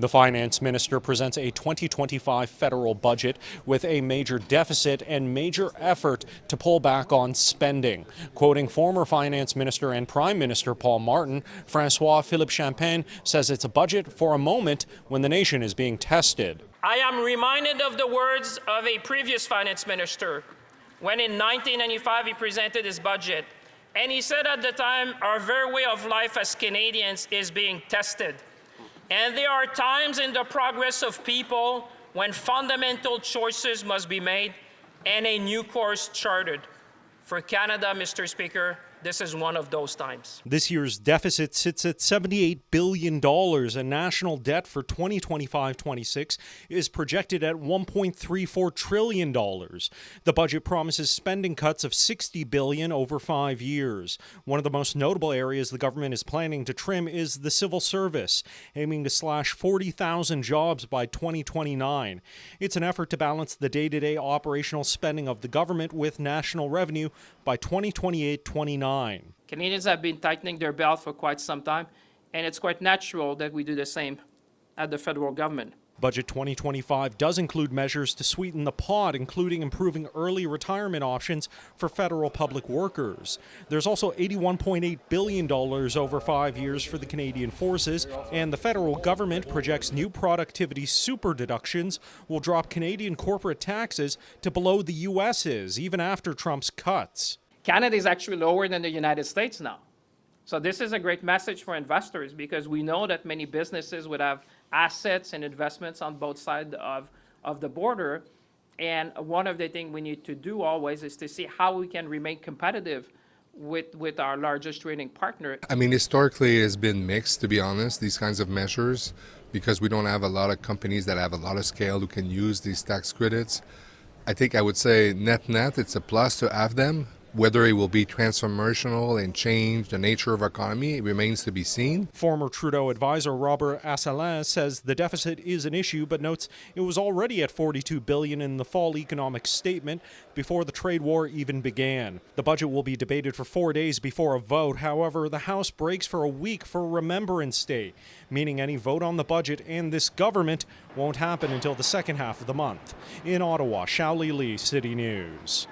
The finance minister presents a 2025 federal budget with a major deficit and major effort to pull back on spending. Quoting former finance minister and prime minister Paul Martin, François-Philippe Champagne says it's a budget for a moment when the nation is being tested. I am reminded of the words of a previous finance minister when in 1995 he presented his budget. And he said at the time, our very way of life as Canadians is being tested. And there are times in the progress of people when fundamental choices must be made and a new course charted. For Canada, Mr. Speaker, this is one of those times. This year's deficit sits at $78 billion, and national debt for 2025-26 is projected at $1.34 trillion. The budget promises spending cuts of $60 billion over 5 years. One of the most notable areas the government is planning to trim is the civil service, aiming to slash 40,000 jobs by 2029. It's an effort to balance the day-to-day operational spending of the government with national revenue by 2028-29. Canadians have been tightening their belt for quite some time, and it's quite natural that we do the same at the federal government. Budget 2025 does include measures to sweeten the pot, including improving early retirement options for federal public workers. There's also $81.8 billion over 5 years for the Canadian Forces, and the federal government projects new productivity super deductions will drop Canadian corporate taxes to below the U.S.'s, even after Trump's cuts. Canada is actually lower than the United States now. So this is a great message for investors because we know that many businesses would have assets and investments on both sides of the border. And one of the things we need to do always is to see how we can remain competitive with our largest trading partner. I mean, historically it has been mixed, to be honest, these kinds of measures, because we don't have a lot of companies that have a lot of scale who can use these tax credits. I think I would say net, it's a plus to have them. Whether it will be transformational and change the nature of our economy, it remains to be seen. Former Trudeau advisor Robert Asselin says the deficit is an issue, but notes it was already at $42 billion in the fall economic statement before the trade war even began. The budget will be debated for 4 days before a vote. However, the House breaks for a week for Remembrance Day, meaning any vote on the budget and this government won't happen until the second half of the month. In Ottawa, Xiaoli Li, City News.